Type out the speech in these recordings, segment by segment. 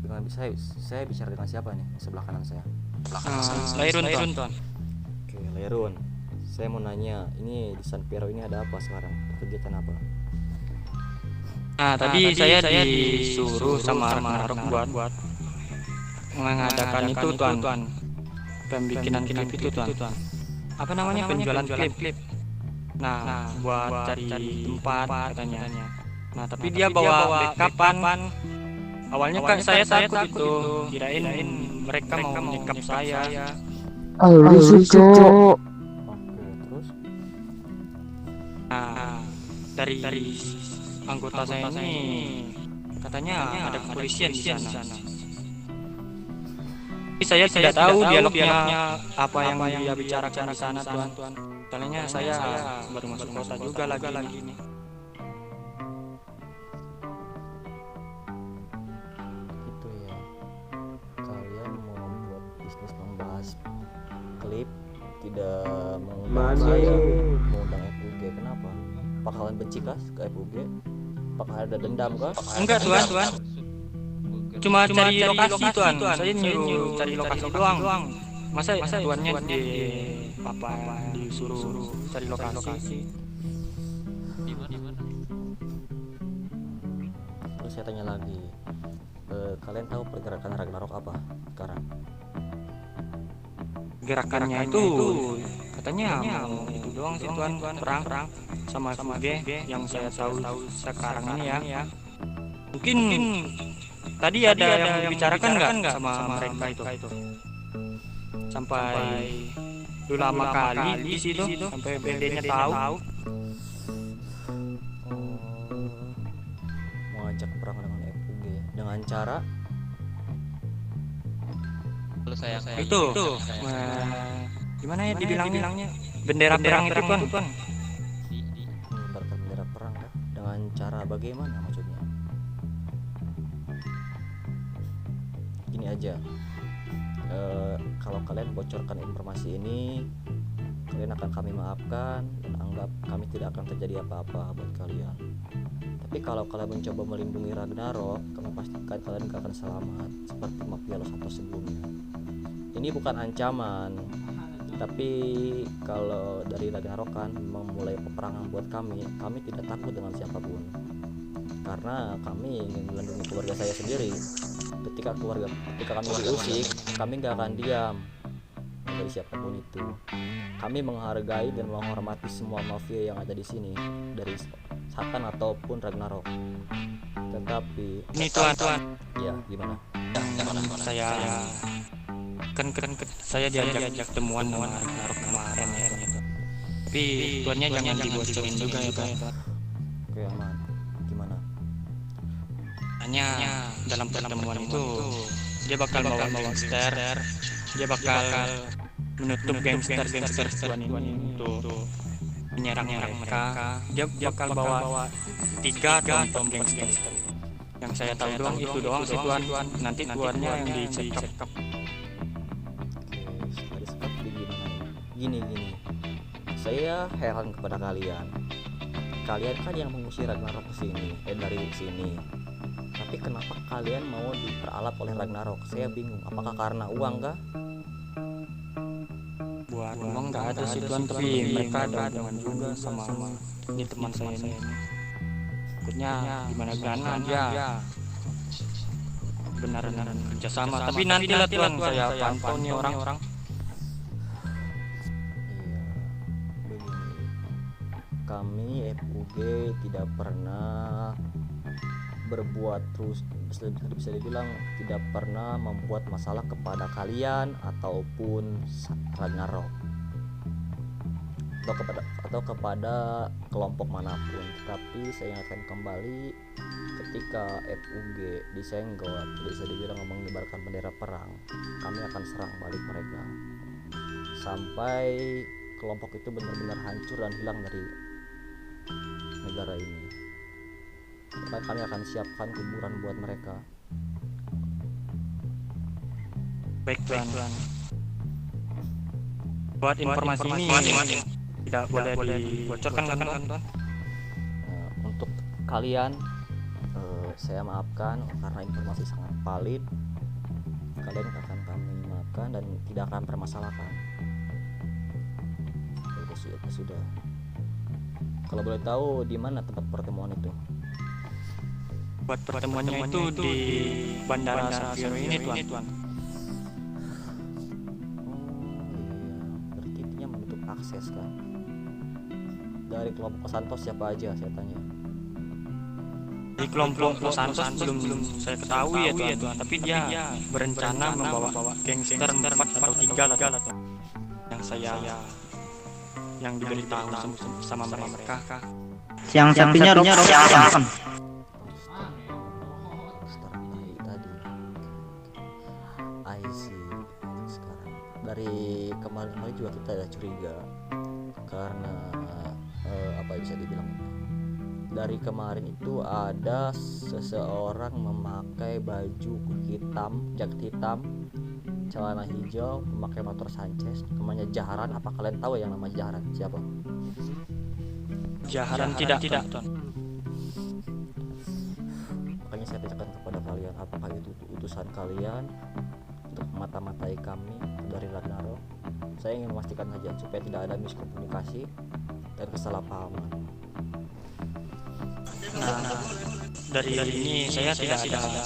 dengan saya bicara dengan siapa nih sebelah kanan saya? Lairun tuan. Oke, Lerun. Saya mau nanya, ini di San Piero ini ada apa sekarang? Kegiatan apa? Tadi saya disuruh sama Ragnarok buat mengadakan itu tuan. Pembikinan klip itu tuan. Apa namanya, penjualan klip. Nah, buat cari tempat katanya. Nah, tapi dia bawa backupan. Awalnya kan saya takut itu, kirain mereka mau menyekap saya. Oke, terus? Nah, dari anggota saya ini katanya ada kepolisian di sana. Tapi saya tidak tahu dialognya apa yang dia bicarakan di sana tuan. Soalnya saya baru masuk kota juga lagi nih. Gitu ya. Kalian mau membuat bisnis membahas klip, tidak mengundang saya, mengundang FUG. Kenapa? Apa kalian benci kah ke FUG? Apakah ada dendam kah? Enggak tuan. Cuma cari lokasi tuan. Saya nyuruh cari lokasi doang. Masa tuannya di apa disuruh cari lokasi? Terus saya tanya lagi, kalian tahu pergerakan Ragnarok apa sekarang? Gerakannya itu katanya mau itu doang sih tuan, perang sama FUG yang saya tahu sekarang ini ya. Mungkin tadi ada yang bicarakan nggak sama mereka itu? Sampai lama kali di situ sampai BD-nya tahu. Mau ajak perang dengan FUG dengan cara Itu gimana ya dibilangnya, bendera perang itu tuan. mengibarkan bendera perang kah? Dengan cara bagaimana maksudnya? Gini aja, kalau kalian bocorkan informasi ini, kalian akan kami maafkan dan anggap kami tidak akan terjadi apa-apa buat kalian. Tapi kalau kalian mencoba melindungi Ragnarok, kami pastikan kalian gak akan selamat seperti Mafia Los Santos sebelumnya. Ini bukan ancaman, tapi kalau dari Ragnarok kan memulai peperangan buat kami tidak takut dengan siapapun, karena kami ingin melindungi keluarga saya sendiri. Ketika kami diusik, kami gak akan diam dari siapapun itu. Kami menghargai dan menghormati semua mafia yang ada di sini, dari Satan ataupun Ragnarok. Tetapi Ini tuan. ya gimana? Saya kan saya diajak temuan sama Ragnarok kemarin ya. Tapi tuannya jangan dibocorin juga ya tuan. Oke, aman. Gimana? Hanya dalam pertemuan itu dia bakal bawa gangster, dia bakal menutup gangster tuan ini tuh menyerang mereka. Dia bakal bawa 3 atau 4 gangster. Yang saya tahu doang itu doang sih tuan. Nanti tuannya yang dicekap. Oke, setelah disekap gimana? Gini. Saya heran kepada kalian. Kalian kan yang mengusir Ragnarok ke sini, dari sini. Tapi kenapa kalian mau diperalat oleh Ragnarok? Saya bingung. Apakah karena uang kah? Buat uang nggak ada sih tuan, tapi mereka ada hubungan juga sama ini teman saya ini. Takutnya gimana dia benar-benar kerjasama. Tapi nanti lah tuan, saya pantau nih orang. Iya, begini. Kami FUG tidak pernah berbuat bisa dibilang tidak pernah membuat masalah kepada kalian ataupun Ragnarok atau kepada kelompok manapun. Tapi saya ingatkan kembali, ketika FUG disenggol, bisa dibilang mengibarkan bendera perang, kami akan serang balik mereka sampai kelompok itu benar-benar hancur dan hilang dari negara ini. Kami akan siapkan kuburan buat mereka. Baik tuan. Buat informasi ini tidak boleh dibocorkan kan tuan? Untuk kalian, saya maafkan karena informasi sangat valid. Kalian akan kami maafkan dan tidak akan permasalahkan. Itu sudah. Kalau boleh tahu di mana tempat pertemuan itu? Buat pertemuannya itu di Bandara Sapiro ini tuan. Berarti intinya menutup akses kan? Dari kelompok Santos siapa aja saya tanya? Di kelompok Santos belum saya ketahui ya tuan, tapi dia berencana membawa gangster 4 atau 3 lah tuan. Yang diberitahu sama mereka. Siang sapinya rok siang. Sekarang dari kemarin juga kita ada curiga karena apa bisa dibilang, dari kemarin itu ada seseorang memakai baju hitam, jaket hitam, celana hijau, memakai motor Sanchez, namanya Jaharan. Apa kalian tahu yang nama Jaharan siapa? Jaharan tidak tuan. Makanya saya tanyakan kepada kalian, apakah itu utusan kalian untuk mata-matai kami dari Ragnarok? Saya ingin memastikan saja supaya tidak ada miskomunikasi dan kesalahpahaman. Nah, dari ini saya tidak ada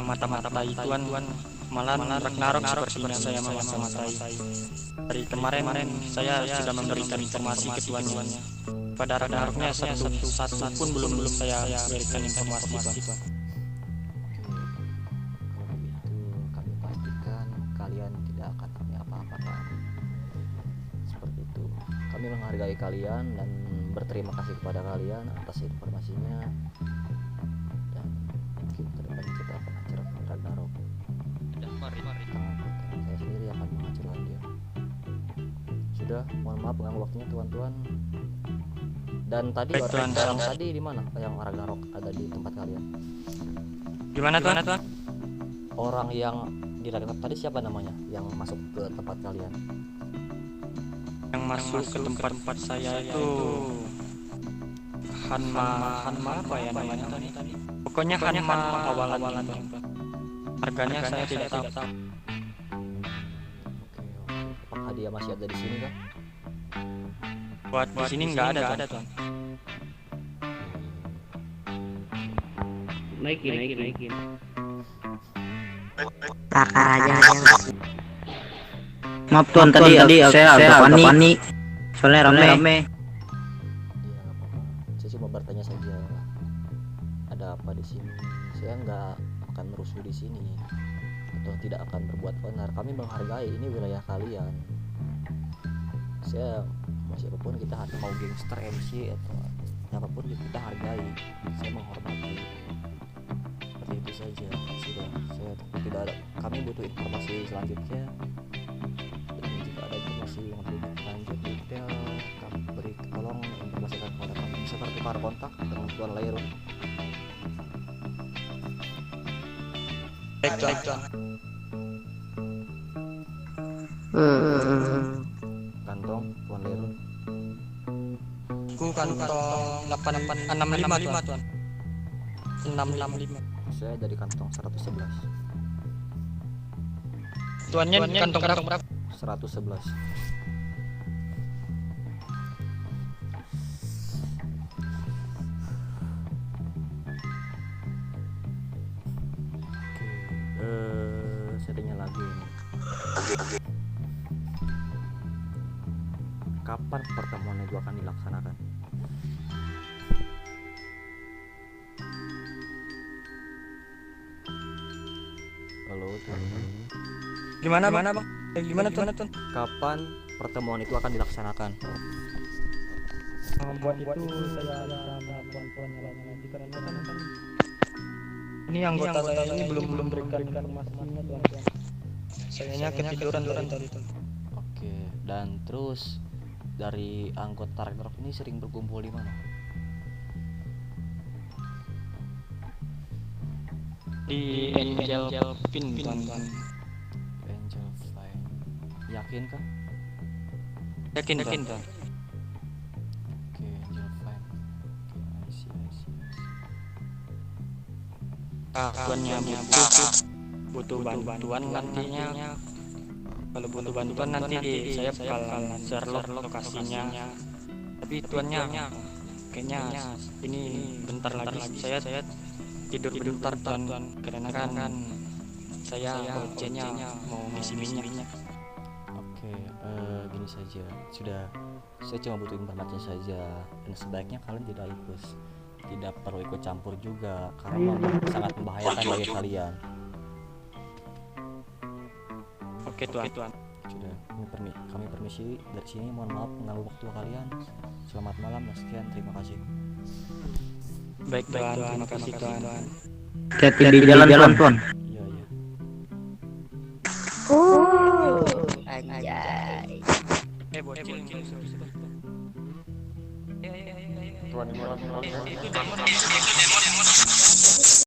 memata-matai tuan, malah Ragnarok sepertinya saya memata-matai. Dari kemarin saya sudah memberikan informasi ke tuannya. Pada Ragnaroknya satu pun belum saya berikan informasi tuan. Kalau begitu kami pastikan kalian tidak akan kami apa-apakan. Seperti itu. Kami menghargai kalian dan berterima kasih kepada kalian atas informasinya. Dan mungkin ke depan kita akan ancurkan Ragnarok. Saya sendiri akan menghancurkan dia. Sudah, mohon maaf mengganggu waktunya tuan-tuan. Dan tadi orang yang tadi di mana? Yang Ragnarok ada di tempat kalian? Gimana tuan? Orang yang di Ragnarok tadi siapa namanya? Yang masuk ke tempat kalian? Yang masuk ke tempat saya itu Hanma apa ya namanya tadi? Pokoknya Hanma awalan. Harganya saya tidak tahu. Oke. Apakah dia masih ada di sini kah? Buat di sini nggak ada tuan. Naikin. Takar aja. Maaf tuan, tadi saya agak panik. Soalnya rame. Iya, nggak apa-apa. Saya cuma bertanya saja. Ada apa di sini? Saya nggak akan merusuh di sini atau tidak akan berbuat onar. Kami menghargai ini wilayah kalian. Saya siapapun kita mau gangster MC atau apapun kita hargai. Saya menghormati. Seperti itu saja. Sudah, saya tidak ada. Kami butuh informasi selanjutnya. Dan jika ada informasi yang lebih lanjut detail, kami beri, tolong informasikan kepada kami. Bisa bertukar kontak dengan Tuan Lairun. Baik tuan. Kantong Tuan Lairun. Kantong 865 tuan. 665. Saya dari kantong 111. Tuannya kantong berapa? 111. Saya tanya lagi ini. Kapan pertemuan itu akan dilaksanakan? Halo tuan. Gimana bang? Gimana tuan? Kapan pertemuan itu akan dilaksanakan? Buat itu saya ada tuan-tuan yang lain dikarenakan ini anggota saya ini belum berikan informasinya tuan. Sayanya ketiduran tadi tuan. Oke, dan terus dari anggota Ragnarok ini sering berkumpul di mana? Di Angel Pin tuan. Angel Fine. Yakin kah? Yakin tuan. Oke, Angel Fine. Oke, I see. tuannya butuh bantuan nantinya. Kalau butuh bantuan nanti saya bakal share lokasinya. Tapi tuannya kayaknya ini bentar lagi saya tidur bentar tuan, karena kan saya bocenya mau ngisi minyak. Oke, gini saja. Saya cuma butuh informasi saja, dan sebaiknya kalian tidak perlu ikut campur juga, karena sangat membahayakan bagi kalian. Oke tuan. Sudah, kami permisi dari sini. Mohon maaf mengganggu waktu kalian. Selamat malam dan sekian. Terima kasih. Baik tuan, terima kasih tuan. Hati di jalan tuan. Iya. Anjay. Bocil. Tuan, Itu